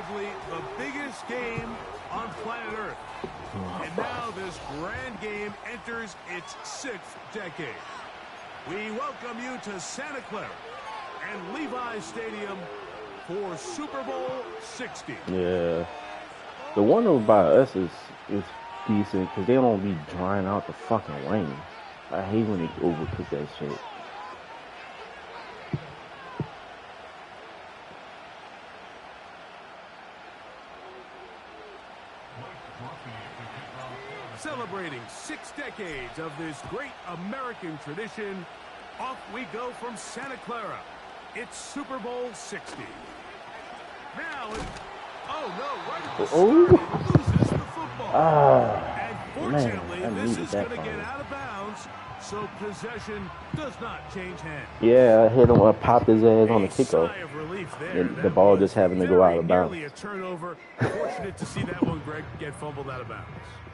arguably the biggest game on planet Earth. And now this grand game enters its 6th decade. We welcome you to Santa Clara and Levi's Stadium for Super Bowl 60. Yeah. The one about us is decent because they don't be drying out the fucking lanes. I hate when they overcook that shit. Celebrating 6 decades of this great American tradition, off we go from Santa Clara. It's Super Bowl 60. Now, right at the start, he loses the football. And fortunately, this is going to get out of bounds, so possession does not change hands. Yeah, I hit him, I popped his ass on the kickoff. And the ball just happened to go out of bounds. A turnover. Fortunate to see that one, Greg, get fumbled out of bounds.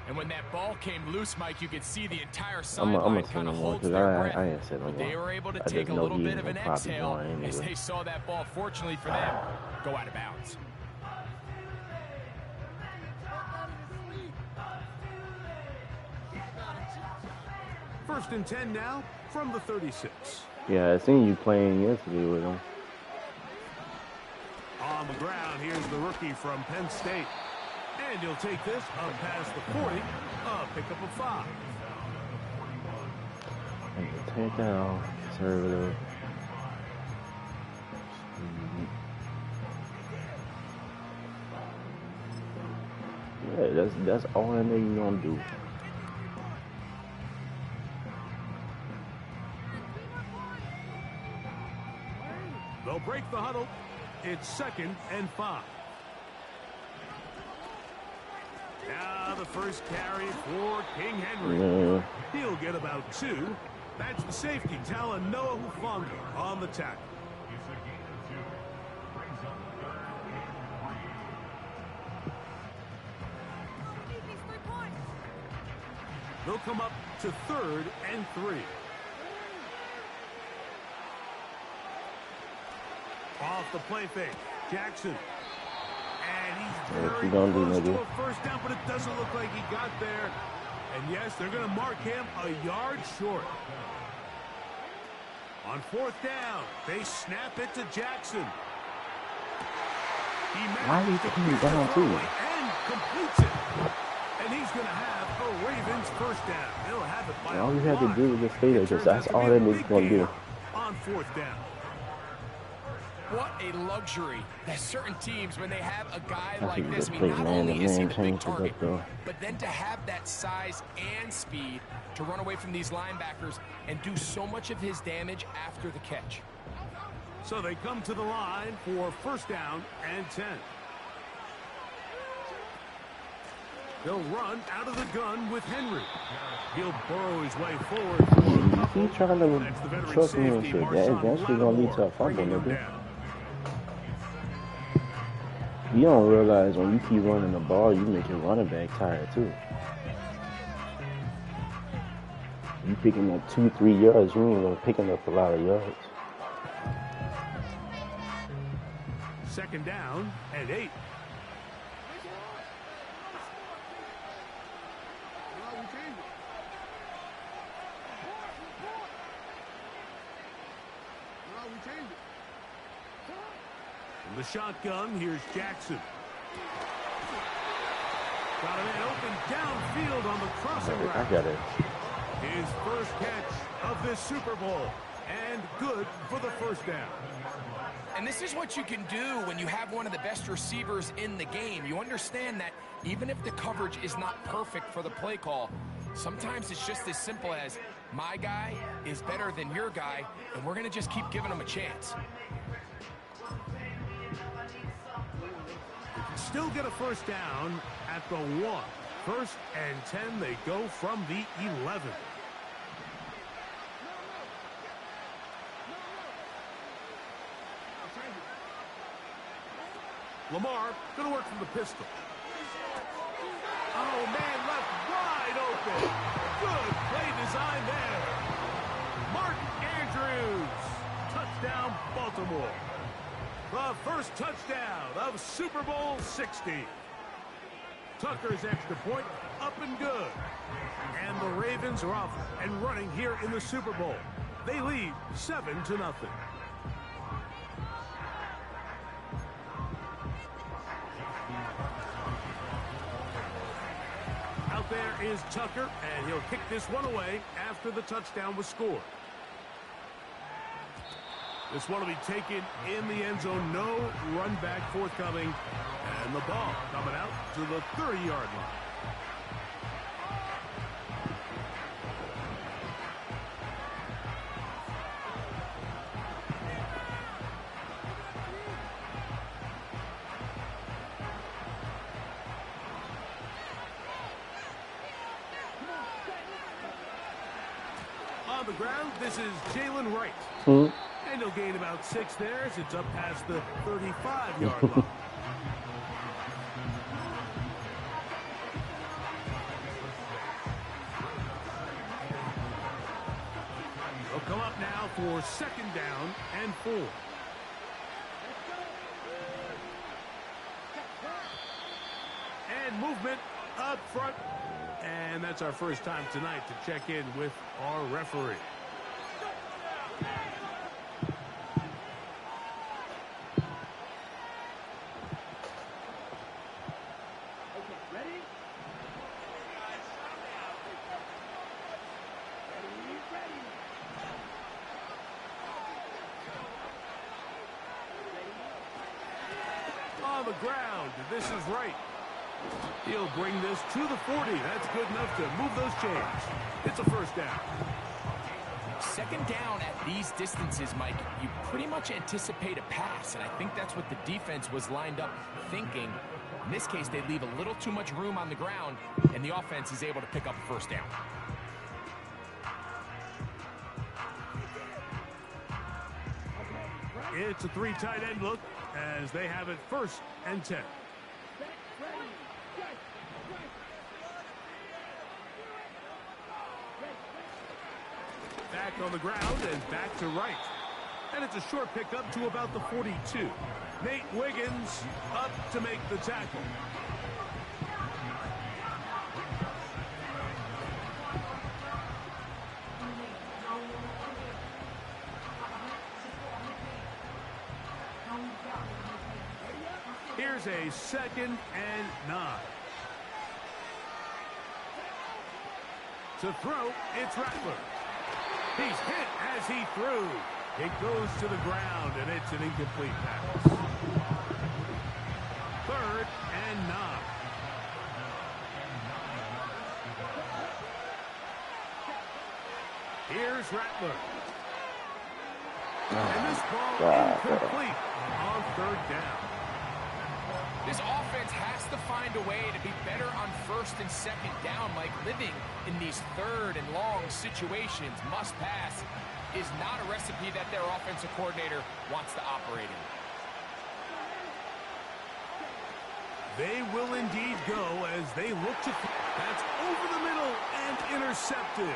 And when that ball came loose, Mike, you could see the entire sideline kind of holds their breath. But they were able to take a little bit of an exhale as they saw that ball, fortunately for them, go out of bounds. First and 10 now from the 36. Yeah, I seen you playing yesterday with him. On the ground, here's the rookie from Penn State. And he'll take this up past the 40, a pickup of 5. And take down, conservative. Yeah, that's all I know you're gonna do. They'll break the huddle. It's 2nd and 5. Now the first carry for King Henry. Yeah. He'll get about 2. That's the safety, Talanoa Hufanga on the tackle. They'll come up to 3rd and 3. Off the play fake, Jackson. And he's very close to a first down, but it doesn't look like he got there. And yes, they're going to mark him a yard short. On 4th down, they snap it to Jackson. Why are you taking me down too? And completes it. And he's going to have a Ravens first down. He'll have it by all you have to do is just stay there, because that's all that nigga's going to do. On 4th down. What a luxury that certain teams, when they have a guy like this, I mean, not only is he the big target, but then to have that size and speed to run away from these linebackers and do so much of his damage after the catch. So they come to the line for 1st down and 10. They'll run out of the gun with Henry. He'll burrow his way forward. He's trying to trust me and shit. That eventually going to lead to a fumble, nigga. You don't realize when you keep running the ball, you make your running back tired too. You picking up 2-3 yards, you ain't even picking up a lot of yards. 2nd down and 8. In the shotgun, here's Jackson. Got a man open downfield on the crossing route. I got it. His first catch of this Super Bowl. And good for the 1st down. And this is what you can do when you have one of the best receivers in the game. You understand that even if the coverage is not perfect for the play call, sometimes it's just as simple as, my guy is better than your guy, and we're going to just keep giving him a chance. Still get a 1st down at the 1. 1st and 10, they go from the 11. Lamar going to work from the pistol. Oh, man, left wide open. Good play design there. Mark Andrews. Touchdown, Baltimore. The first touchdown of Super Bowl 60. Tucker's extra point up and good. And the Ravens are off and running here in the Super Bowl. They lead 7-0. Out there is Tucker, and he'll kick this one away after the touchdown was scored. This one will be taken in the end zone. No run back forthcoming. And the ball coming out to the 30-yard line. On the ground, this is Jalen Wright. And he'll gain about 6 there as it's up past the 35-yard line. They'll come up now for 2nd down and 4. And movement up front. And that's our first time tonight to check in with our referee. On the ground, this is Wright. He'll bring this to the 40. That's good enough to move those chains. It's a first down. 2nd down at these distances, Mike, you pretty much anticipate a pass, and I think that's what the defense was lined up thinking. In this case, they leave a little too much room on the ground, and the offense is able to pick up a 1st down. It's a 3 tight end look as they have it 1st and 10. Back on the ground and back to Wright. And it's a short pickup to about the 42. Nate Wiggins up to make the tackle. Here's a 2nd and 9. To throw, it's Rattler. He's hit as he threw. It goes to the ground, and it's an incomplete pass. 3rd and 9. Here's Rattler. And this ball incomplete on 3rd down. This offense has to find a way to be better on 1st and 2nd down, Mike. Living in these 3rd and long situations, must pass, is not a recipe that their offensive coordinator wants to operate in. They will indeed go as they look to... That's over the middle and intercepted.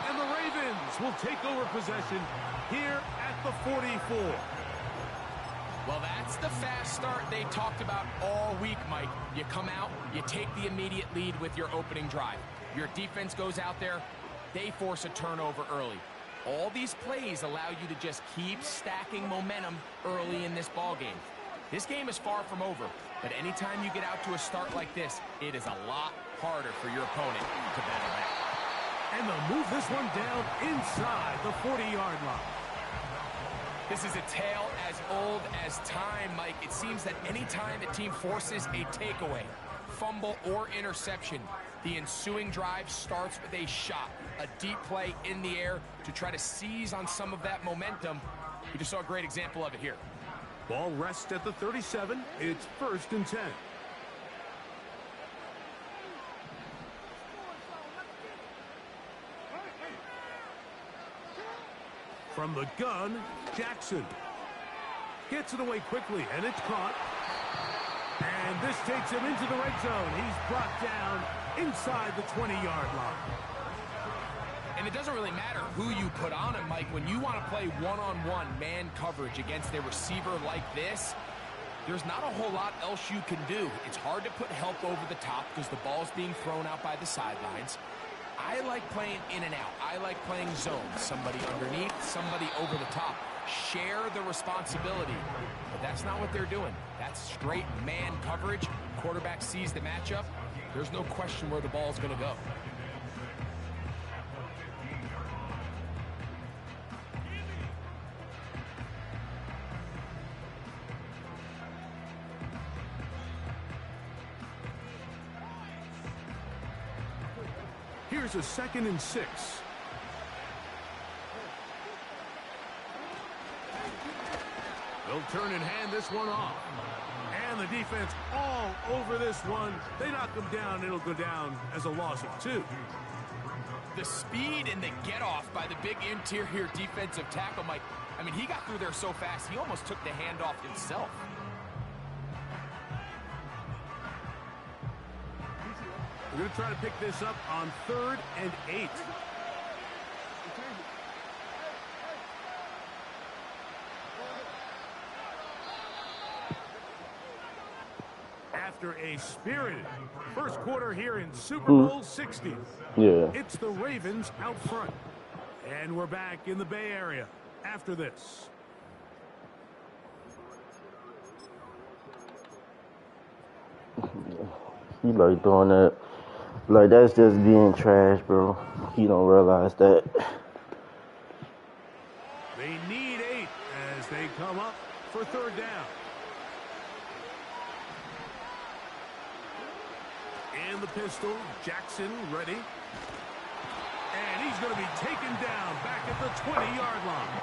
And the Ravens will take over possession here at the 44. Well, that's the fast start they talked about all week, Mike. You come out, you take the immediate lead with your opening drive. Your defense goes out there, they force a turnover early. All these plays allow you to just keep stacking momentum early in this ball game. This game is far from over, but anytime you get out to a start like this, it is a lot harder for your opponent to battle back. And they'll move this one down inside the 40-yard line. This is a tale as old as time, Mike. It seems that any time a team forces a takeaway, fumble, or interception, the ensuing drive starts with a shot, a deep play in the air to try to seize on some of that momentum. We just saw a great example of it here. Ball rests at the 37. It's 1st and 10. From the gun, Jackson gets it away quickly, and it's caught. And this takes him into the red zone. He's brought down inside the 20-yard line. And it doesn't really matter who you put on him, Mike. When you want to play one-on-one man coverage against a receiver like this, there's not a whole lot else you can do. It's hard to put help over the top because the ball's being thrown out by the sidelines. I like playing in and out. I like playing zone. Somebody underneath, somebody over the top. Share the responsibility. But that's not what they're doing. That's straight man coverage. Quarterback sees the matchup. There's no question where the ball's going to go. Here's a 2nd and 6. They'll turn and hand this one off. And the defense all over this one. They knock him down. It'll go down as a loss of 2. The speed and the get-off by the big interior defensive tackle, Mike. I mean, he got through there so fast, he almost took the handoff himself. We're going to try to pick this up on 3rd and 8. After a spirited first quarter here in Super Bowl 60. Yeah. It's the Ravens out front. And we're back in the Bay Area after this. He like doing that. Like, that's just being trash, bro. He don't realize that. They need 8 as they come up for 3rd down. And the pistol, Jackson ready. And he's going to be taken down back at the 20-yard line.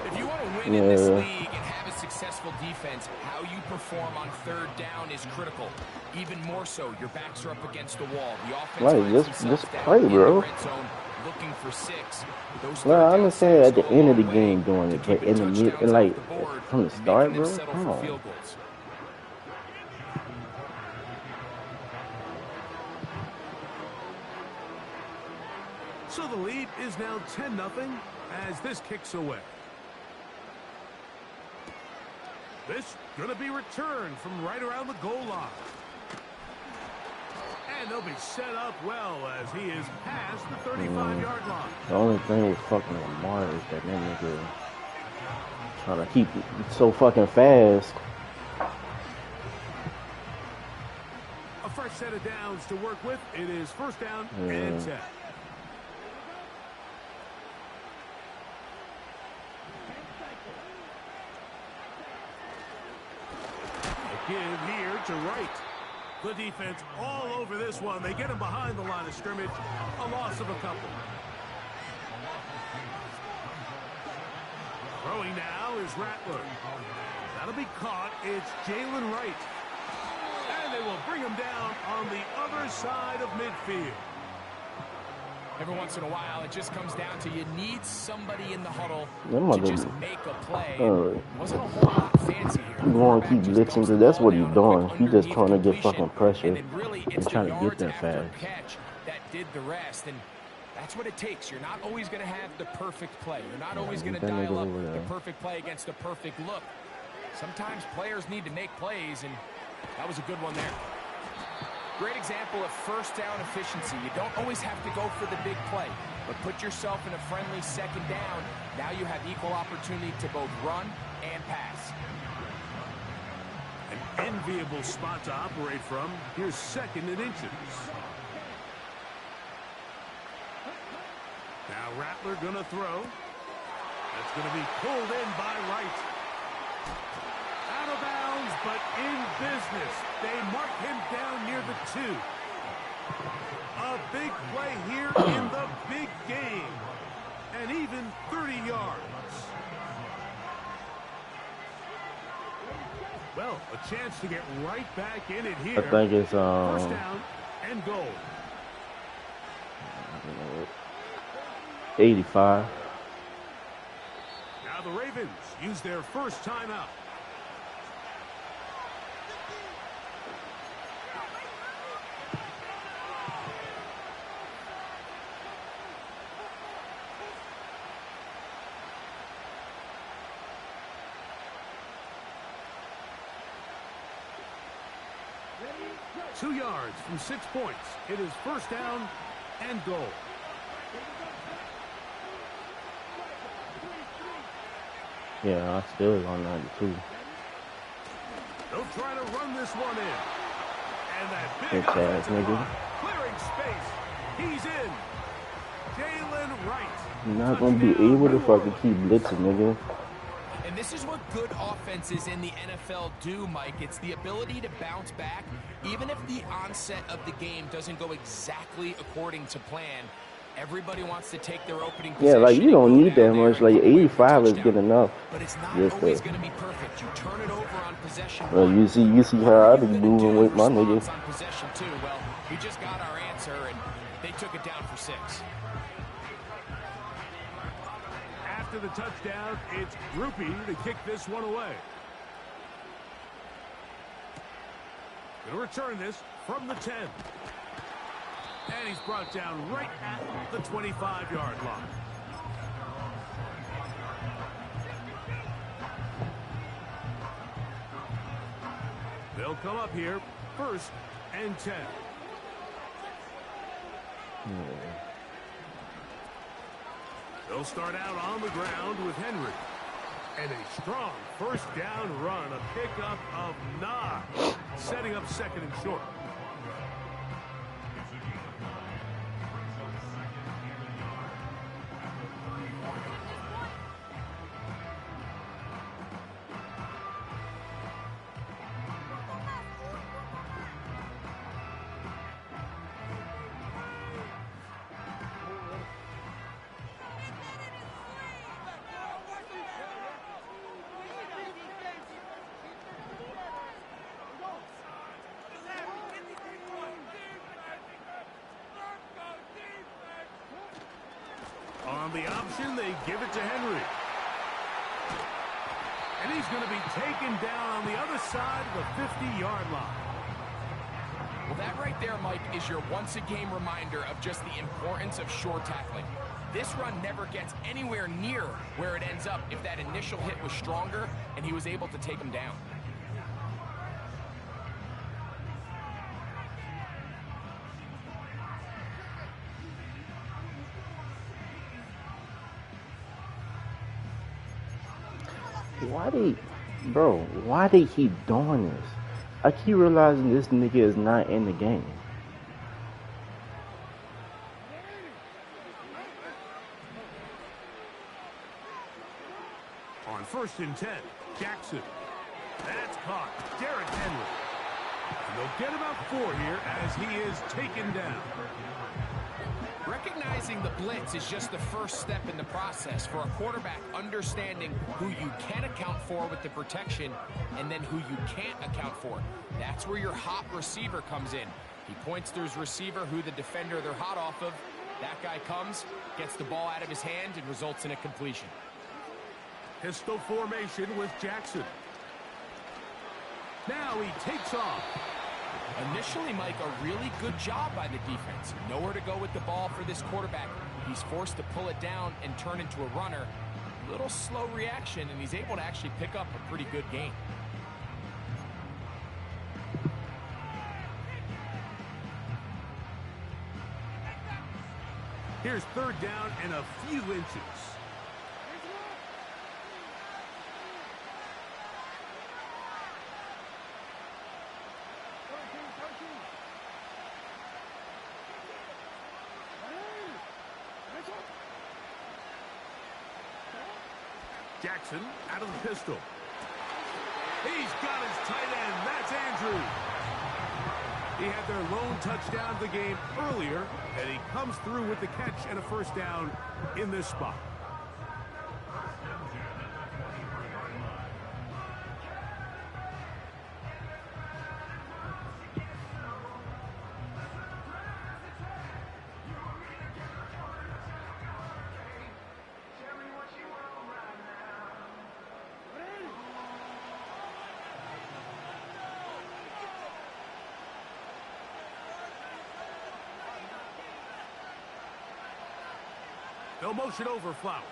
If you want to win in this league and have a successful defense, how you perform on 3rd down is critical. Even more so, your backs are up against the wall. The offense just play, bro. Looking for 6. Well, I understand at the end of the game doing it, but in the mid, like from the start, bro. Come on. So the lead is now 10-0 as this kicks away. This going to be returned from right around the goal line. And they'll be set up well as he is past the 35-yard line. The only thing with fucking Lamar is that nigga trying to keep it so fucking fast. A fresh set of downs to work with. It is 1st down and 10. Give here to Wright. The defense all over this one. They get him behind the line of scrimmage. A loss of a couple. Throwing now is Rattler. That'll be caught. It's Jalen Wright. And they will bring him down on the other side of midfield. Every once in a while, it just comes down to you need somebody in the huddle to just make a play. Wasn't a whole lot fancy here. You want to keep blitzing, because that's what he's doing. He's just trying to get fucking pressure and trying to get there fast. That did the rest, and that's what it takes. You're not always going to have the perfect play. You're not always going to dial up the perfect play against the perfect look. Sometimes players need to make plays, and that was a good one there. Great example of 1st down efficiency. You don't always have to go for the big play, but put yourself in a friendly 2nd down. Now you have equal opportunity to both run and pass. An enviable spot to operate from. Here's 2nd and inches. Now Rattler gonna throw. That's gonna be pulled in by Wright. Out of bounds, but in business. They mark him down near the 2. A big play here in the big game. And even 30 yards. Well, a chance to get right back in it here. I think it's 1st down and goal. 85. Now the Ravens use their 1st timeout. 2 yards from 6 points. It is first down and goal. Yeah, I still on 92. They'll try to run this one in. And that big Bitch ass offensive nigga. line, clearing space. He's in. Jalen Wright. You're not gonna be able to fucking keep blitzing, nigga. And this is what good offenses in the NFL do, Mike. It's the ability to bounce back, even if the onset of the game doesn't go exactly according to plan. Everybody wants to take their opening possession. Yeah, like you don't and go need that down there much. and Like come away with a 85 is touchdown. good enough. But it's not Just always to, going to be perfect. You turn it over on possession well, one. you see how I be moving with my nigga. On possession two. Well, we just got our answer, and they took it down for 6. After the touchdown, it's Groupie to kick this one away. Going to return this from the 10. And he's brought down right at the 25-yard line. They'll come up here, first and 10. They'll start out on the ground with Henry. And a strong first down run, a pickup of 9, setting up second and short. On the option, they give it to Henry. And he's going to be taken down on the other side of the 50-yard line. Well, that right there, Mike, is your once-a-game reminder of just the importance of short tackling. This run never gets anywhere near where it ends up if that initial hit was stronger and he was able to take him down. Why they keep doing this? I keep realizing this nigga is not in the game. On first and 10, Jackson. That's caught. Derrick Henry. And they'll get about 4 here as he is taken down. Recognizing the blitz is just the first step in the process for a quarterback, understanding who you can account for with the protection and then who you can't account for. That's where your hot receiver comes in. He points to his receiver, who the defender they're hot off of. That guy comes, gets the ball out of his hand, and results in a completion. Pistol formation with Jackson. Now he takes off. Initially, Mike, a really good job by the defense. Nowhere to go with the ball for this quarterback. He's forced to pull it down and turn into a runner. Little slow reaction, and he's able to actually pick up a pretty good gain. Here's third down and a few inches. Jackson out of the pistol. He's got his tight end. That's Andrews. He had their lone touchdown of the game earlier, and he comes through with the catch and a first down in this spot. They'll motion over Flowers.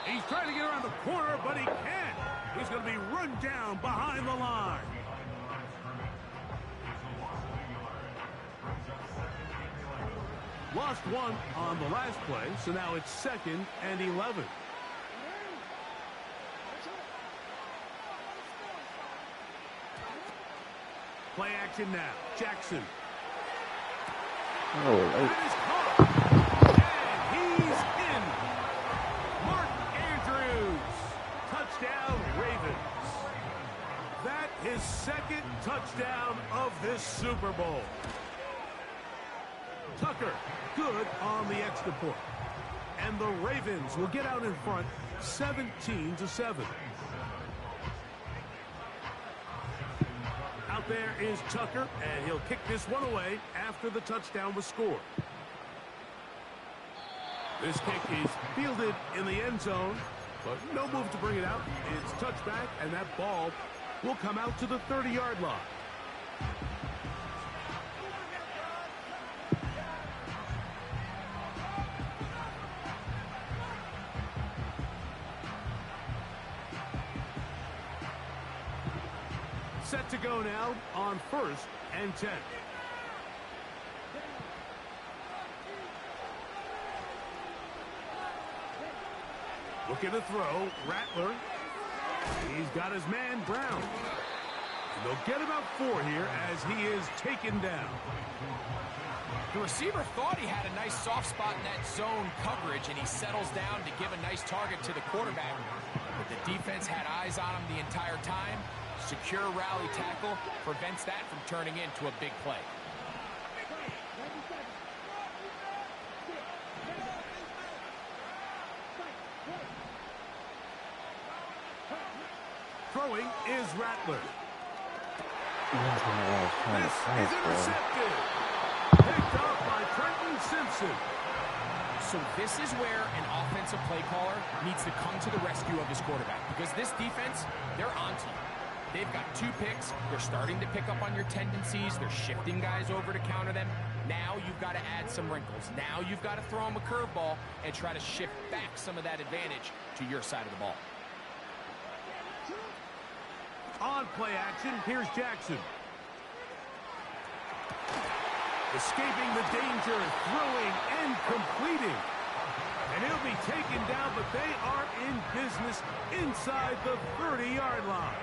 He's trying to get around the corner, but he can't. He's going to be run down behind the line. Lost one on the last play, so now it's 2nd and 11. Play action now. Jackson. Oh, That is caught. And he's in. Mark Andrews. Touchdown, Ravens. That is 2nd touchdown of this Super Bowl. Tucker, good on the extra point. And the Ravens will get out in front 17-7. Out there is Tucker, and he'll kick this one away after the touchdown was scored. This kick is fielded in the end zone, but no move to bring it out. It's touchback, and that ball will come out to the 30-yard line. Set to go now on 1st and 10. Looking to throw, Rattler. He's got his man, Brown. And they'll get about 4 here as he is taken down. The receiver thought he had a nice soft spot in that zone coverage, and he settles down to give a nice target to the quarterback. But the defense had eyes on him the entire time. Secure rally tackle prevents that from turning into a big play. Throwing is Rattler. this This is intercepted. Picked off by Trenton Simpson. So this is where an offensive play caller needs to come to the rescue of his quarterback, because this defense, they're onto you. They've got 2 picks. They're starting to pick up on your tendencies. They're shifting guys over to counter them. Now you've got to add some wrinkles. Now you've got to throw them a curveball and try to shift back some of that advantage to your side of the ball. On play action, here's Jackson. Escaping the danger, throwing and completing. And he'll be taken down, but they are in business inside the 30-yard line.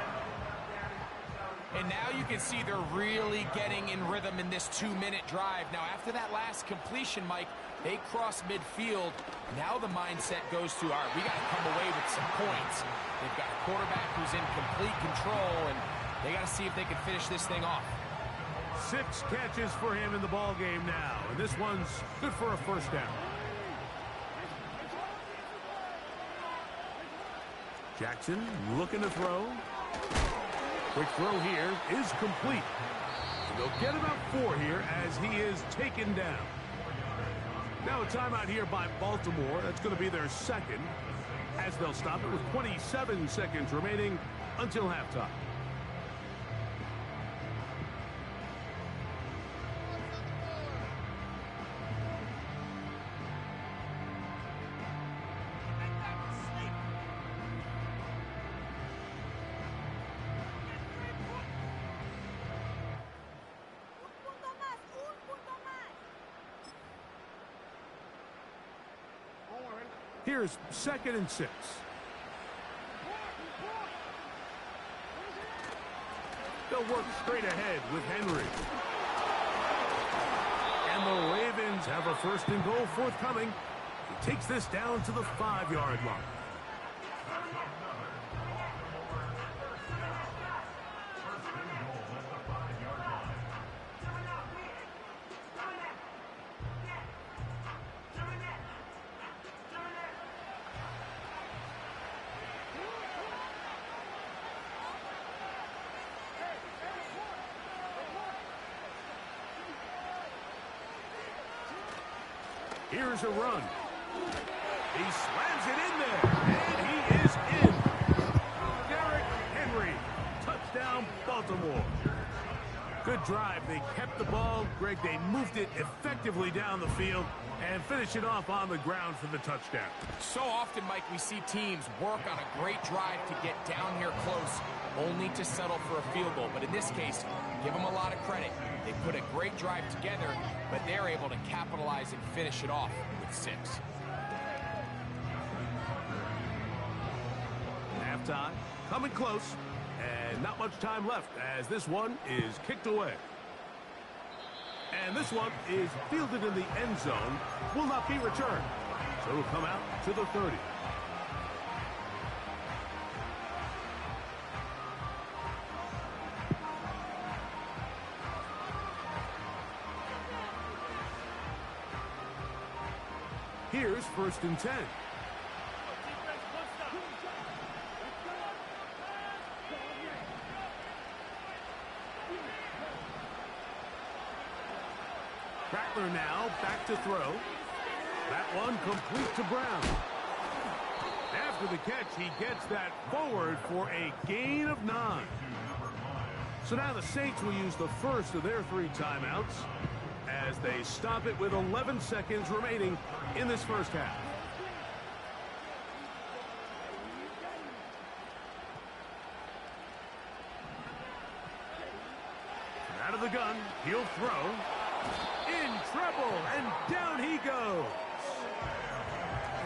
And now you can see they're really getting in rhythm in this 2-minute drive. Now, after that last completion, Mike, they cross midfield. Now the mindset goes to, all right, we got to come away with some points. They've got a quarterback who's in complete control, and they got to see if they can finish this thing off. 6 catches for him in the ball game now, and this one's good for a 1st down. Jackson looking to throw. Quick throw here is complete. They'll get about 4 here as he is taken down. Now a timeout here by Baltimore. That's going to be their 2nd, as they'll stop it with 27 seconds remaining until halftime. Here's 2nd and 6. They'll work straight ahead with Henry. And the Ravens have a 1st and goal forthcoming. He takes this down to the 5-yard line. Here's a run. He slams it in there, and he is in. Derrick Henry, touchdown Baltimore. Good drive. They kept the ball. Greg, they moved it effectively down the field. And finish it off on the ground for the touchdown. So often, Mike, we see teams work on a great drive to get down here close, only to settle for a field goal. But in this case, give them a lot of credit. They put a great drive together, but they're able to capitalize and finish it off with 6. Halftime, coming close, and not much time left as this one is kicked away. And this one is fielded in the end zone, will not be returned. So it'll come out to the 30. Here's 1st and 10. Rattler now back to throw. That one complete to Brown. After the catch, he gets that forward for a gain of 9. So now the Saints will use the first of their 3 timeouts as they stop it with 11 seconds remaining in this first half. Out of the gun, he'll throw. In trouble, and down he goes.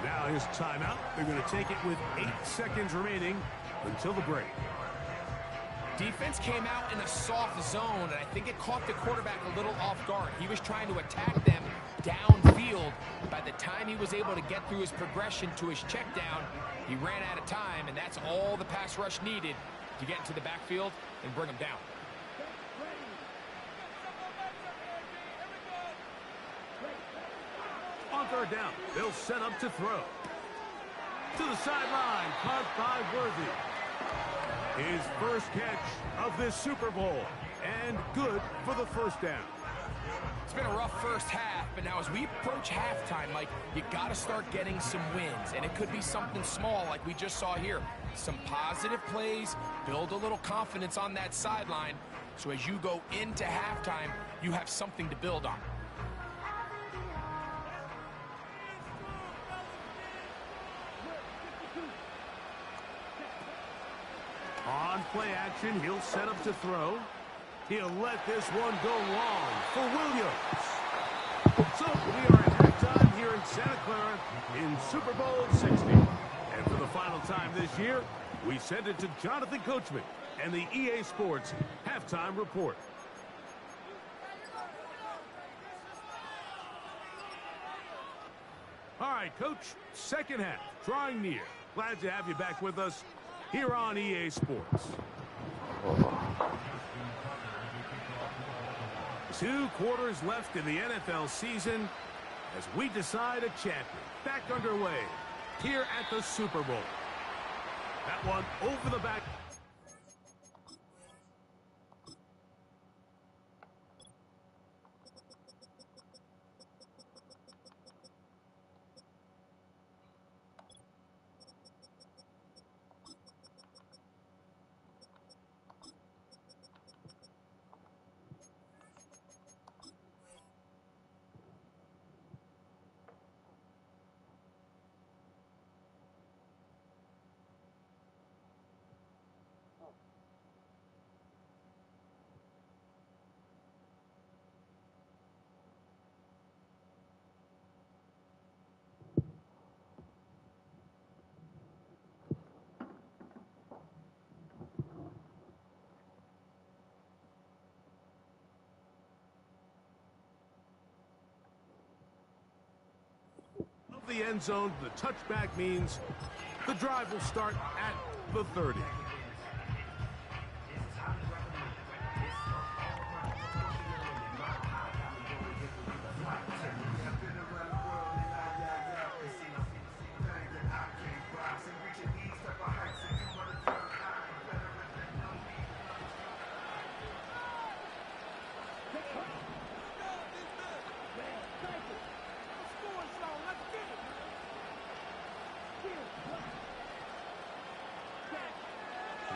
Now his timeout. They're going to take it with 8 seconds remaining until the break. Defense came out in a soft zone, and I think it caught the quarterback a little off guard. He was trying to attack them downfield. By the time he was able to get through his progression to his check down, he ran out of time, and that's all the pass rush needed to get into the backfield and bring him down. On 3rd down, they'll set up to throw. To the sideline, caught by Worthy. His first catch of this Super Bowl, and good for the 1st down. It's been a rough first half, but now as we approach halftime, Mike, you got to start getting some wins, and it could be something small like we just saw here. Some positive plays, build a little confidence on that sideline, so as you go into halftime, you have something to build on. On play action, he'll set up to throw. He'll let this one go long for Williams. So we are at halftime here in Santa Clara in Super Bowl 60. And for the final time this year, we send it to Jonathan Coachman and the EA Sports Halftime Report. All right, Coach, second half, drawing near. Glad to have you back with us here on EA Sports. 2 quarters left in the NFL season as we decide a champion. Back underway here at the Super Bowl. That one over the back. The end zone, the touchback means the drive will start at the 30.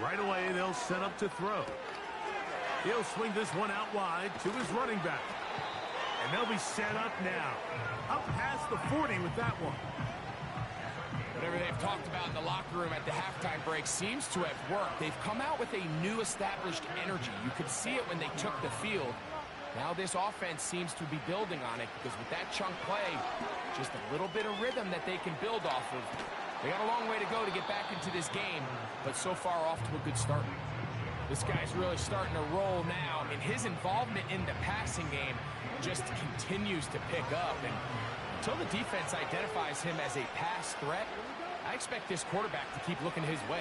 Right away, they'll set up to throw. He'll swing this one out wide to his running back. And they'll be set up now. Up past the 40 with that one. Whatever they've talked about in the locker room at the halftime break seems to have worked. They've come out with a new established energy. You could see it when they took the field. Now this offense seems to be building on it because with that chunk play, just a little bit of rhythm that they can build off of. They got a long way to go to get back into this game, but so far off to a good start. This guy's really starting to roll now. I mean, his involvement in the passing game just continues to pick up. And until the defense identifies him as a pass threat, I expect this quarterback to keep looking his way.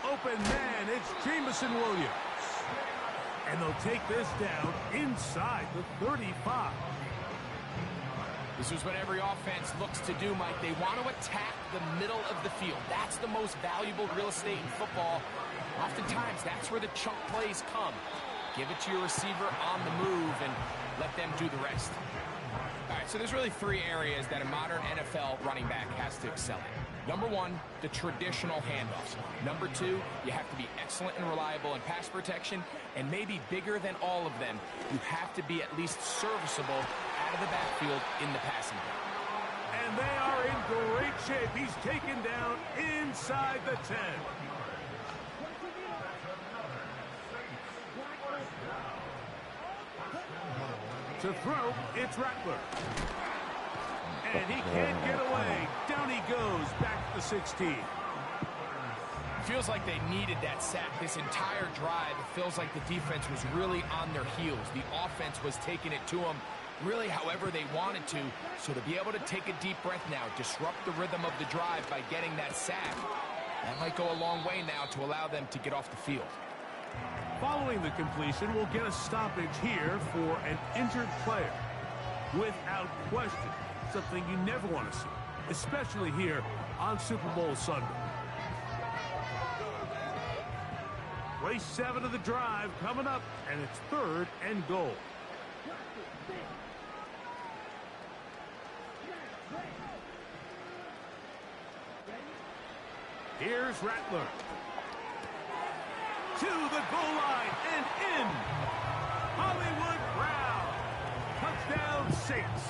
Open man, it's Jameson Williams. And they'll take this down inside the 35. This is what every offense looks to do, Mike. They want to attack the middle of the field. That's the most valuable real estate in football. Oftentimes, that's where the chunk plays come. Give it to your receiver on the move and let them do the rest. All right, so there's really three areas that a modern NFL running back has to excel in. Number one, the traditional handoffs. Number two, you have to be excellent and reliable in pass protection. And maybe bigger than all of them, you have to be at least serviceable out of the backfield in the passing game. And they are in great shape. He's taken down inside the 10. To throw, it's Rattler. And he can't get away. Down he goes, back to the 16. Feels like they needed that sack this entire drive. It feels like the defense was really on their heels. The offense was taking it to them really however they wanted to. So to be able to take a deep breath now, disrupt the rhythm of the drive by getting that sack, that might go a long way now to allow them to get off the field. Following the completion, we'll get a stoppage here for an injured player. Without question, something you never want to see, especially here on Super Bowl Sunday. Race 7 of the drive coming up, and it's 3rd and goal. Here's Rattler. To the goal line and in. Hollywood Brown. Touchdown Saints.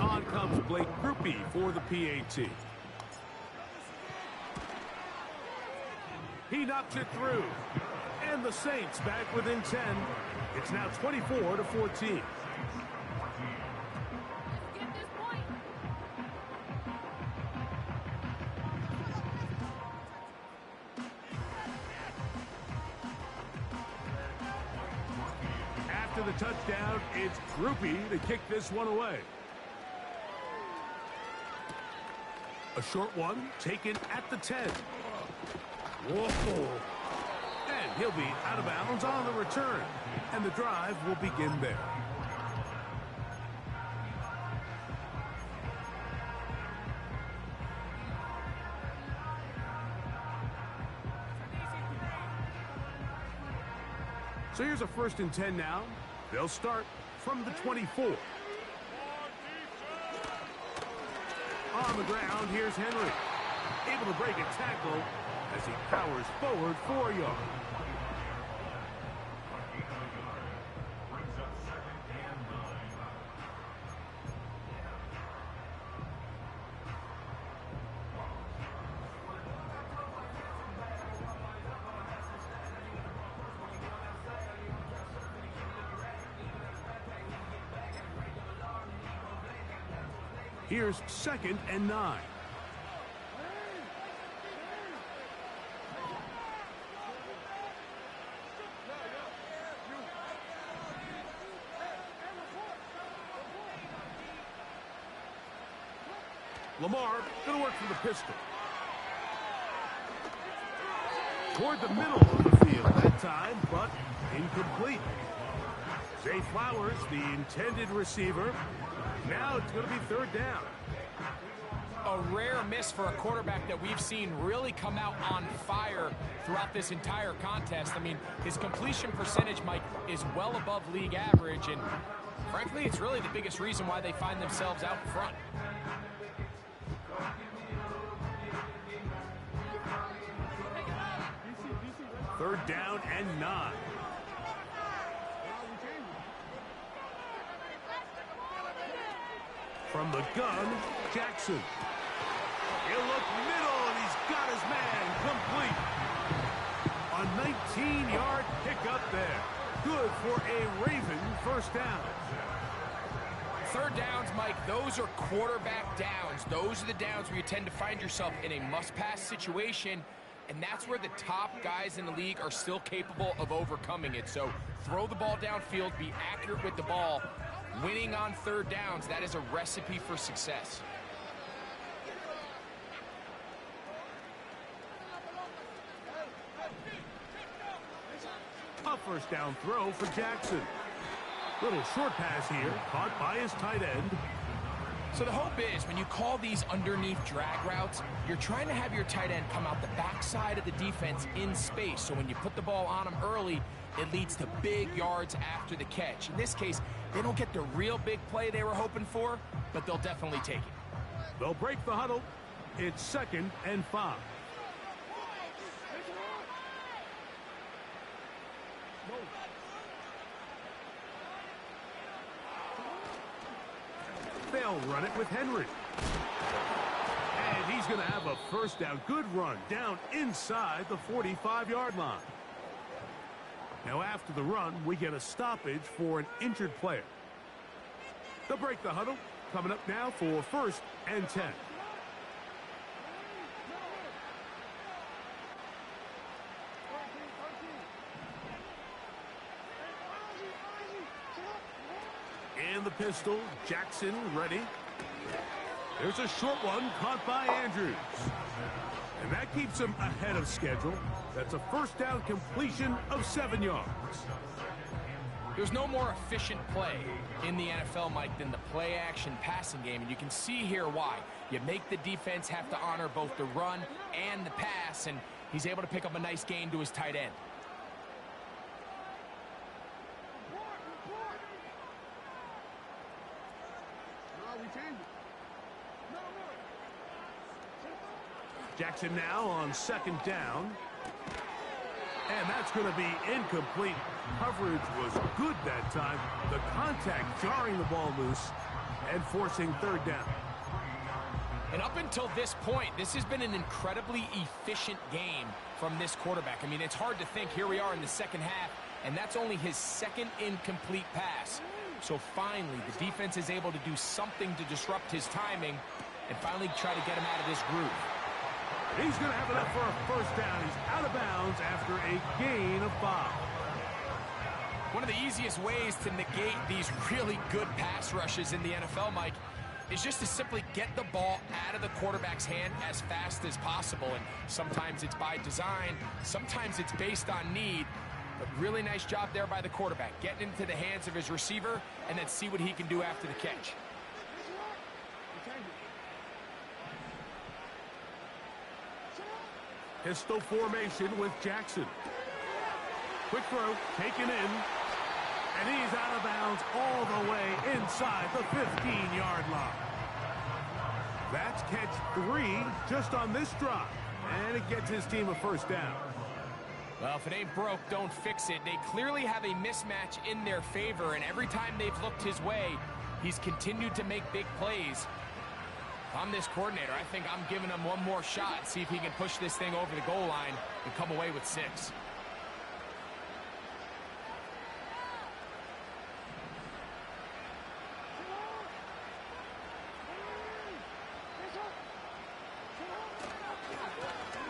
On comes Blake Grupe for the PAT. He knocks it through. And the Saints back within 10. It's now 24-14. After the touchdown, it's Grupe to kick this one away. A short one taken at the 10. Whoa. And he'll be out of bounds on the return. And the drive will begin there. So here's a 1st and 10 now. They'll start from the 24. On the ground, here's Henry. Able to break a tackle as he powers forward 4 yards. Here's 2nd and 9. Lamar going to work from the pistol. Toward the middle of the field that time, but incomplete. Zay Flowers, the intended receiver. Now it's going to be 3rd down. A rare miss for a quarterback that we've seen really come out on fire throughout this entire contest. I mean, his completion percentage, Mike, is well above league average, and frankly, it's really the biggest reason why they find themselves out in front. 3rd down and 9. From the gun, Jackson. He'll look middle, and he's got his man complete. A 19-yard pickup there. Good for a Raven 1st down. 3rd downs, Mike, those are quarterback downs. Those are the downs where you tend to find yourself in a must-pass situation, and that's where the top guys in the league are still capable of overcoming it. So throw the ball downfield, be accurate with the ball. Winning on 3rd downs, that is a recipe for success. A 1st down throw for Jackson. Little short pass here, caught by his tight end. So the hope is when you call these underneath drag routes, you're trying to have your tight end come out the backside of the defense in space. So when you put the ball on him early, it leads to big yards after the catch. In this case, they don't get the real big play they were hoping for, but they'll definitely take it. They'll break the huddle. It's 2nd and 5. They'll run it with Henry. And he's going to have a 1st down. Good run down inside the 45-yard line. Now after the run, we get a stoppage for an injured player. They'll break the huddle. Coming up now for 1st and 10. In the pistol, Jackson ready. There's a short one caught by Andrews. And that keeps him ahead of schedule. That's a 1st down completion of 7 yards. There's no more efficient play in the NFL, Mike, than the play-action passing game. And you can see here why. You make the defense have to honor both the run and the pass, and he's able to pick up a nice gain to his tight end. Jackson now on 2nd down. And that's going to be incomplete. Coverage was good that time. The contact jarring the ball loose and forcing 3rd down. And up until this point, this has been an incredibly efficient game from this quarterback. I mean, it's hard to think. Here we are in the 2nd half, and that's only his 2nd incomplete pass. So finally, the defense is able to do something to disrupt his timing and finally try to get him out of this groove. He's going to have enough for a 1st down. He's out of bounds after a gain of 5. One of the easiest ways to negate these really good pass rushes in the NFL, Mike, is just to simply get the ball out of the quarterback's hand as fast as possible. And sometimes it's by design, sometimes it's based on need. But really nice job there by the quarterback, getting into the hands of his receiver and then see what he can do after the catch. Pistol formation with Jackson. Quick throw, taken in, and he's out of bounds all the way inside the 15-yard line. That's catch 3 just on this drive, and it gets his team a 1st down. Well, if it ain't broke, don't fix it. They clearly have a mismatch in their favor, and every time they've looked his way, he's continued to make big plays. If I'm this coordinator, I think I'm giving him one more shot, see if he can push this thing over the goal line and come away with 6.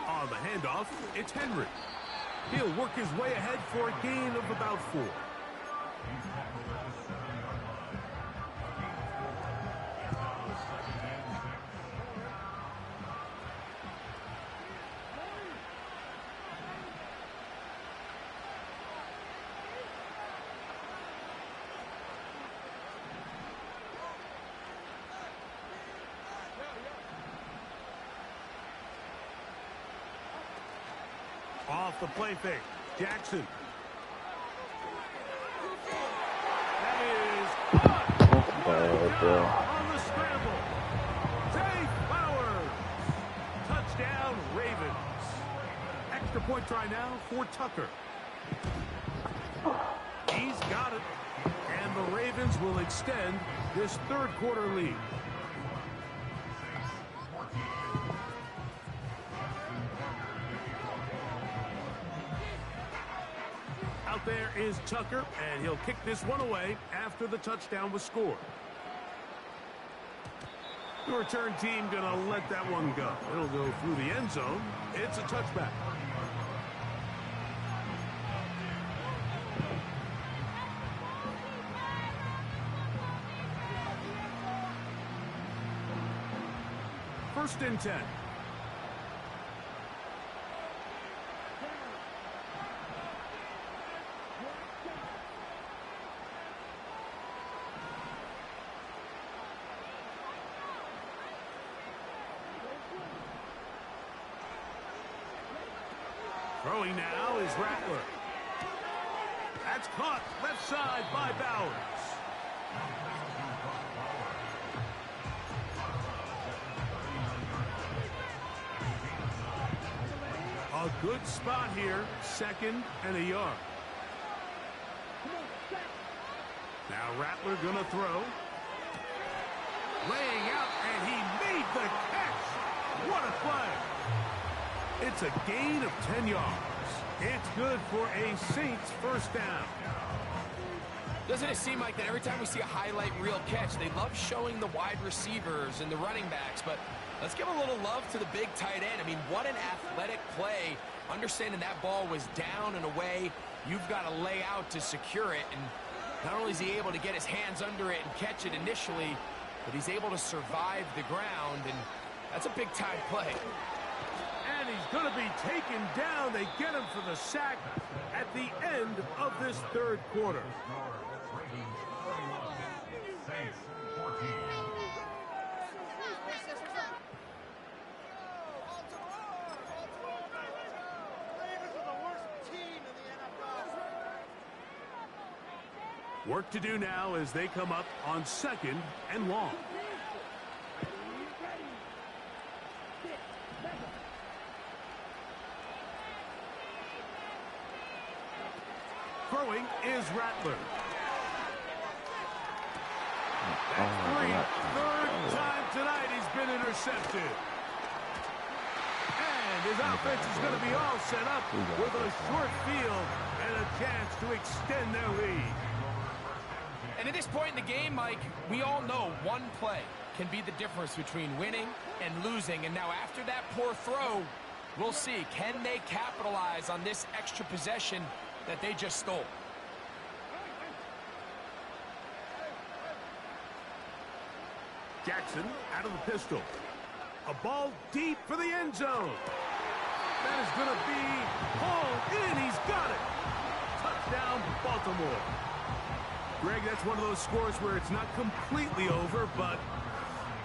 On the handoff, it's Henry. He'll work his way ahead for a gain of about 4. Off the play fake, Jackson. That is caught. On the scramble. Zay Flowers. Touchdown, Ravens. Extra point try now for Tucker. He's got it. And the Ravens will extend this third quarter lead. Out there is Tucker, and he'll kick this one away after the touchdown was scored. The return team going to let that one go. It'll go through the end zone. It's a touchback. First and 10. Throwing now is Rattler. That's caught left side by Bowers. A good spot here, second and a yard. Now Rattler gonna throw. Laying out, and he made the catch. What a play. It's a gain of 10 yards. It's good for a Saints first down. Doesn't it seem like that every time we see a highlight reel catch, they love showing the wide receivers and the running backs, but let's give a little love to the big tight end. I mean, what an athletic play. Understanding that ball was down and away, you've got to lay out to secure it, and not only is he able to get his hands under it and catch it initially, but he's able to survive the ground, and that's a big-time play. And he's going to be taken down. They get him for the sack at the end of this third quarter. Work to do now as they come up on second and long. Throwing is Rattler. Third time tonight he's been intercepted. And his offense is going to be all set up with a short field and a chance to extend their lead. And at this point in the game, Mike, we all know one play can be the difference between winning and losing. And now after that poor throw, we'll see, can they capitalize on this extra possession that they just stole? Jackson out of the pistol. A ball deep for the end zone. That is going to be hauled in. He's got it. Touchdown, Baltimore. Greg, that's one of those scores where it's not completely over, but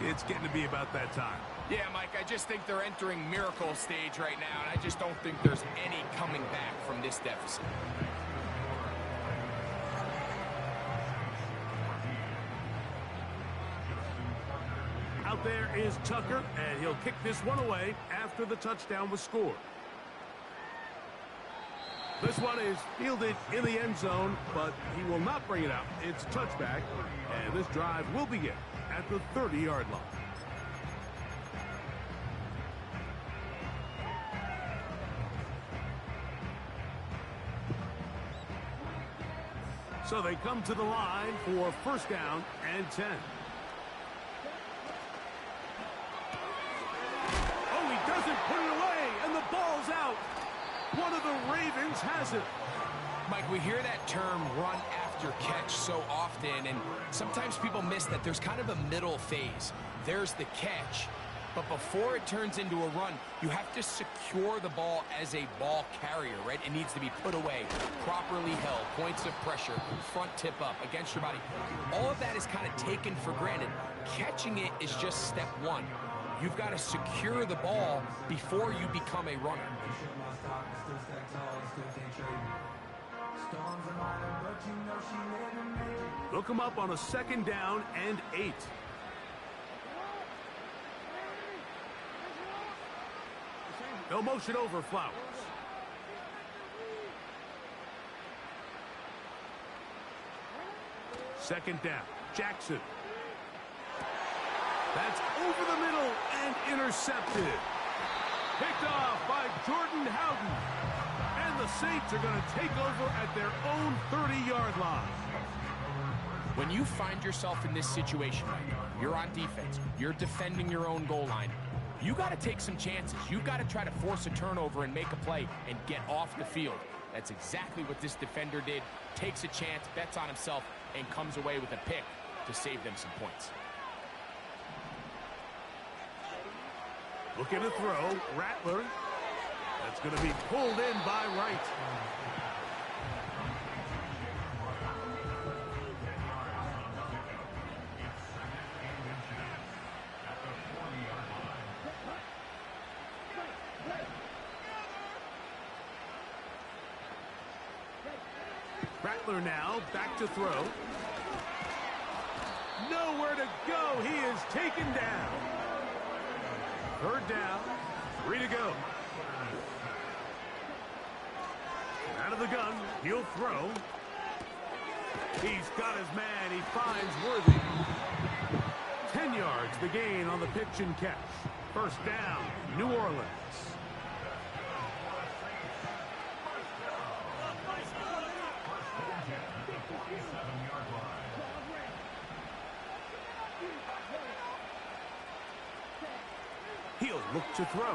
it's getting to be about that time. Yeah, Mike, I just think they're entering miracle stage right now, and I just don't think there's any coming back from this deficit. Out there is Tucker, and he'll kick this one away after the touchdown was scored. This one is fielded in the end zone, but he will not bring it out. It's a touchback, and this drive will begin at the 30-yard line. So they come to the line for first down and 10. Oh, he doesn't put it away, and the ball's out. One of the Ravens has it. Mike, we hear that term run after catch so often, and sometimes people miss that there's kind of a middle phase. There's the catch, but before it turns into a run, you have to secure the ball as a ball carrier, right? It needs to be put away, properly held, points of pressure, front tip up against your body. All of that is kind of taken for granted. Catching it is just step one. You've got to secure the ball before you become a runner. They'll come up on a second down and 8. They'll motion over Flowers. Second down. Jackson. That's over the middle and intercepted. Picked off by Jordan Howden. And the Saints are going to take over at their own 30-yard line. When you find yourself in this situation, you're on defense, you're defending your own goal line, you got to take some chances. You got to try to force a turnover and make a play and get off the field. That's exactly what this defender did. Takes a chance, bets on himself, and comes away with a pick to save them some points. Looking to throw, Rattler. That's going to be pulled in by Wright. Rattler now, back to throw. Nowhere to go. He is taken down. Third down, 3 to go. Out of the gun, he'll throw. He's got his man. He finds Worthy. 10 yards, the gain on the pitch and catch. First down, New Orleans. He'll look to throw.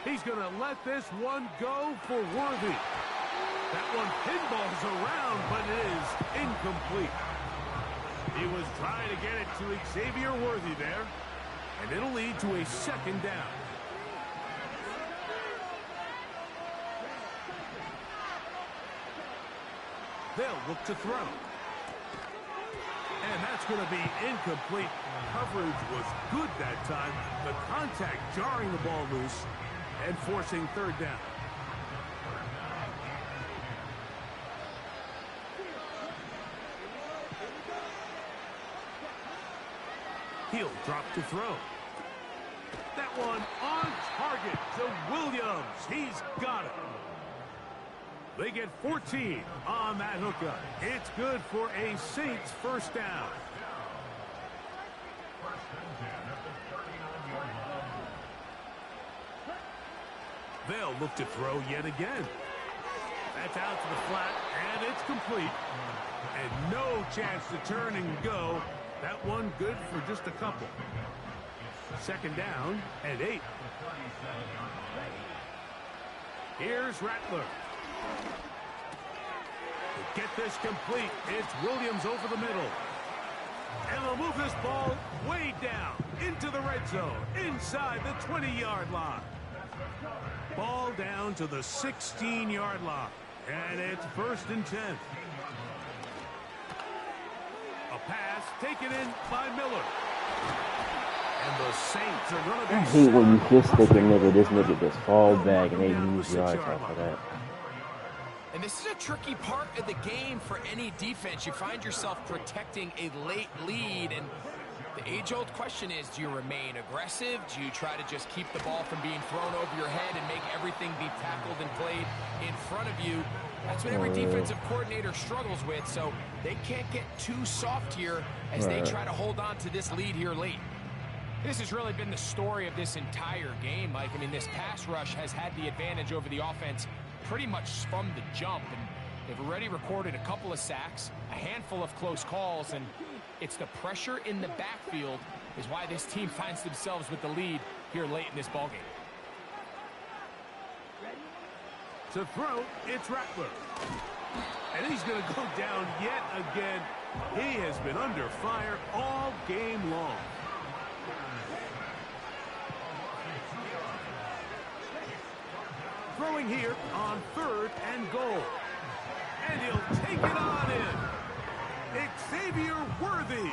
He's going to let this one go for Worthy. That one pinballs around, but it is incomplete. He was trying to get it to Xavier Worthy there, and it'll lead to a second down. They'll look to throw. And that's going to be incomplete. Coverage was good that time. The contact jarring the ball loose and forcing third down. He'll drop to throw. That one on target to Williams. He's got it. They get 14 on that hookup. It's good for a Saints first down. They'll look to throw yet again. That's out to the flat, and it's complete. And no chance to turn and go. That one good for just a couple. Second down and 8. Here's Rattler. To get this complete, it's Williams over the middle. And they'll move this ball way down into the red zone, inside the 20-yard line. Ball down to the 16-yard line. And it's first and 10. A pass taken in by Miller. And the Saints are going to be... I hate when you just stick a nigga, this nigga just fall back and they lose yards after that. And this is a tricky part of the game for any defense. You find yourself protecting a late lead, and the age-old question is, do you remain aggressive? Do you try to just keep the ball from being thrown over your head and make everything be tackled and played in front of you? That's what every defensive coordinator struggles with, so they can't get too soft here as they try to hold on to this lead here late. This has really been the story of this entire game, Mike. I mean, this pass rush has had the advantage over the offense pretty much from the jump, and they've already recorded a couple of sacks, a handful of close calls, and it's the pressure in the backfield is why this team finds themselves with the lead here late in this ballgame. To throw, it's Rattler. And he's going to go down yet again. He has been under fire all game long. Throwing here on 3rd and goal. And he'll take it on in. Xavier Worthy.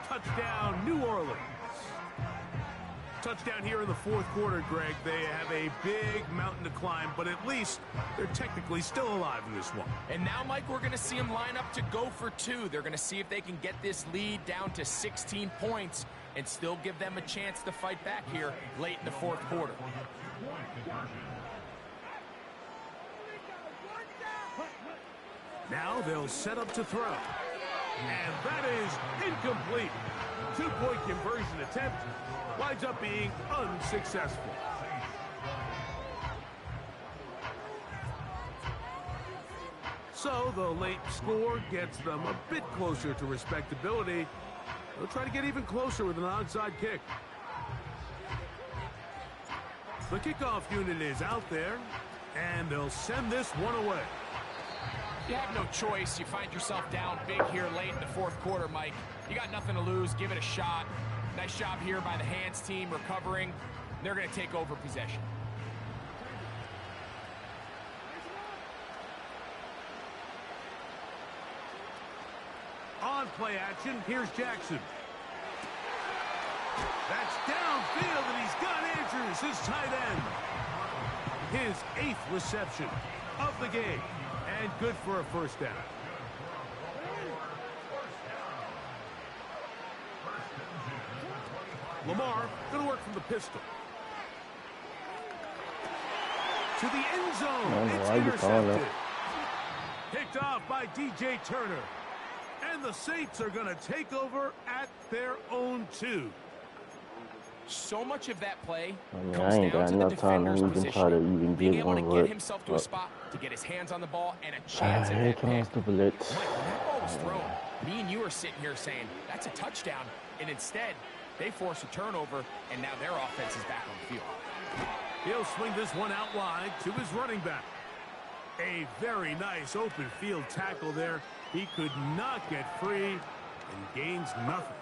Touchdown, New Orleans. Touchdown here in the 4th quarter, Greg. They have a big mountain to climb, but at least they're technically still alive in this one. And now, Mike, we're going to see them line up to go for 2. They're going to see if they can get this lead down to 16 points and still give them a chance to fight back here late in the 4th quarter. Now they'll set up to throw. And that is incomplete. Two-point conversion attempt winds up being unsuccessful. So the late score gets them a bit closer to respectability. They'll try to get even closer with an onside kick. The kickoff unit is out there, and they'll send this one away. You have no choice. You find yourself down big here late in the fourth quarter, Mike. You got nothing to lose. Give it a shot. Nice job here by the hands team recovering. They're going to take over possession. On play action, here's Jackson. That's downfield, and he's got Andrews, his tight end. His 8th reception of the game, and good for a first down. Lamar going to work from the pistol. To the end zone. It's intercepted. Picked off by DJ Turner. And the Saints are going to take over at their own 2. So much of that play I comes ain't down got to the enough time to defender's even try to position. even Being get able to one get look. himself to a spot to get his hands on the ball and a chance at Here that comes pick. the blitz. Mike, when that ball was thrown, me and you are sitting here saying, that's a touchdown. And instead, they force a turnover, and now their offense is back on the field. He'll swing this one out wide to his running back. A very nice open field tackle there. He could not get free and gains nothing.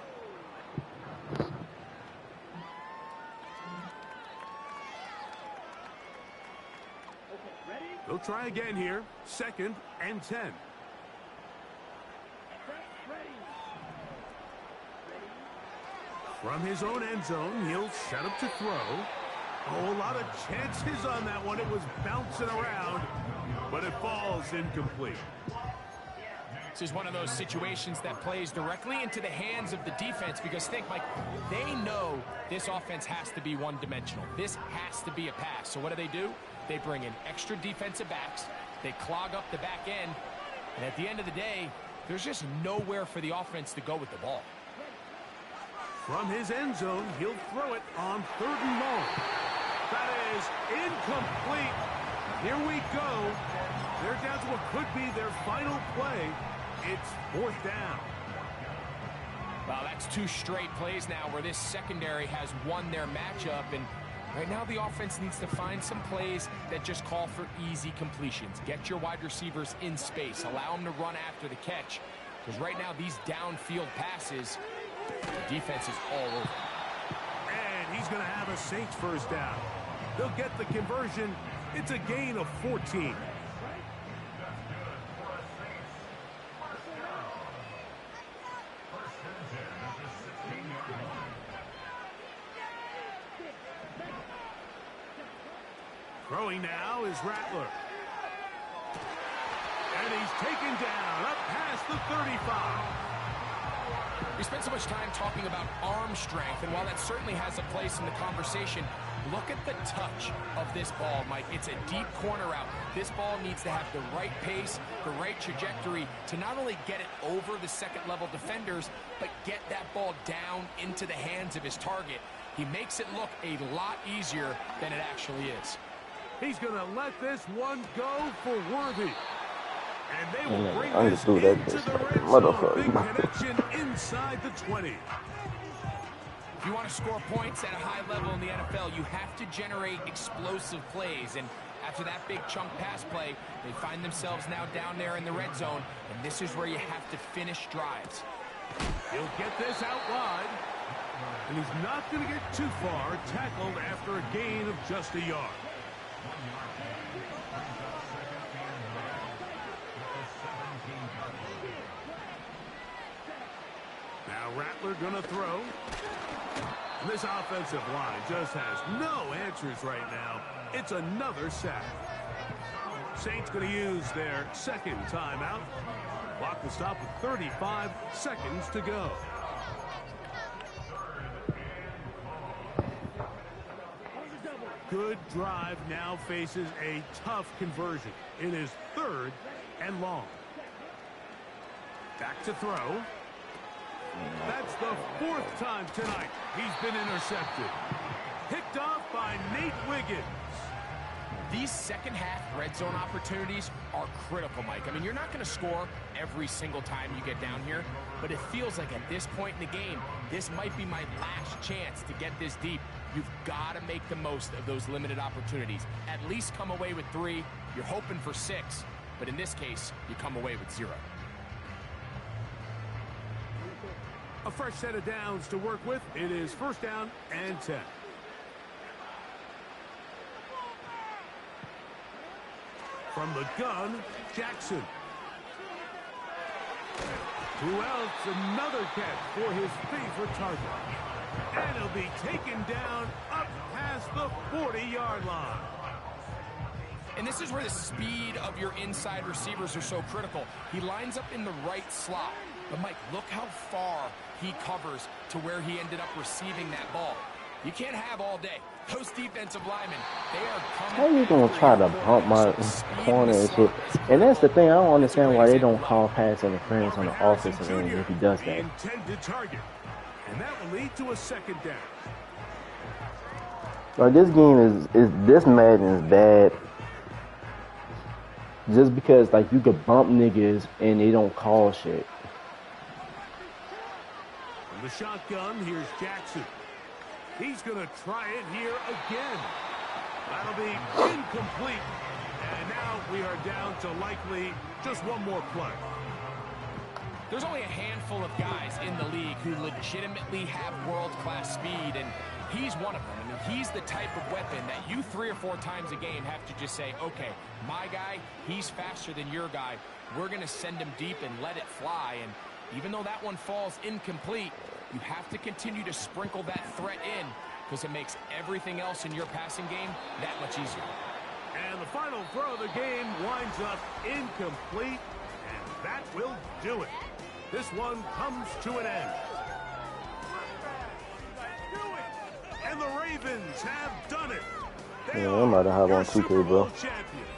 They'll try again here. 2nd and 10. From his own end zone, he'll set up to throw. Oh, a lot of chances on that one. It was bouncing around, but it falls incomplete. This is one of those situations that plays directly into the hands of the defense because think, Mike, they know this offense has to be one-dimensional. This has to be a pass. So what do? They bring in extra defensive backs. They clog up the back end. And at the end of the day, there's just nowhere for the offense to go with the ball. From his end zone, he'll throw it on 3rd and long. That is incomplete. Here we go. They're down to what could be their final play. It's 4th down. Well, that's 2 straight plays now where this secondary has won their matchup. And right now the offense needs to find some plays that just call for easy completions. Get your wide receivers in space. Allow them to run after the catch. Because right now these downfield passes, the defense is all over. And he's going to have a Saints first down. They'll get the conversion. It's a gain of 14. Throwing now is Rattler. And he's taken down up past the 35. We spent so much time talking about arm strength, and while that certainly has a place in the conversation, look at the touch of this ball, Mike. It's a deep corner out. This ball needs to have the right pace, the right trajectory to not only get it over the second-level defenders, but get that ball down into the hands of his target. He makes it look a lot easier than it actually is. He's going to let this one go for Worthy. And they will bring I this just do that into bitch the like a red zone. Big motherfucker. connection inside the 20. If you want to score points at a high level in the NFL, you have to generate explosive plays. And after that big chunk pass play, they find themselves now down there in the red zone. And this is where you have to finish drives. He'll get this out wide. And he's not going to get too far, tackled after a gain of just a yard. Now Rattler gonna throw. And this offensive line just has no answers right now. It's another sack. Saints gonna use their 2nd timeout. Clock will stop with 35 seconds to go. Good drive now faces a tough conversion. It is 3rd and long. Back back to throw. That's the 4th time tonight he's been intercepted. Picked off by Nate Wiggins. These second-half red zone opportunities are critical, Mike. I mean, you're not going to score every single time you get down here, but it feels like at this point in the game, this might be my last chance to get this deep. You've got to make the most of those limited opportunities. At least come away with 3. You're hoping for 6, but in this case, you come away with 0. A fresh set of downs to work with. It is 1st down and 10. From the gun, Jackson. Who else? Another catch for his favorite target. And he'll be taken down up past the 40-yard line. And this is where the speed of your inside receivers are so critical. He lines up in the right slot. But, Mike, look how far he covers to where he ended up receiving that ball. You can't have all day. Those defensive linemen, they are coming. How you gonna try to bump my corner and shit? And that's the thing. I don't understand why they don't call pass interference on the offensive end if he does that. Intended target, and that will lead to a 2nd down. Like, this game is this Madden is bad. Just because like you could bump niggas and they don't call shit. From the shotgun, here's Jackson. He's going to try it here again. That'll be incomplete. And now we are down to likely just one more play. There's only a handful of guys in the league who legitimately have world-class speed, and he's one of them. I mean, he's the type of weapon that you 3 or 4 times a game have to just say, okay, my guy, he's faster than your guy. We're going to send him deep and let it fly. And even though that one falls incomplete, you have to continue to sprinkle that threat in because it makes everything else in your passing game that much easier. And the final throw of the game winds up incomplete, and that will do it. This one comes to an end. And the Ravens have done it. They Yeah, I'm about to have are on Super 2K, bro. Bowl champions.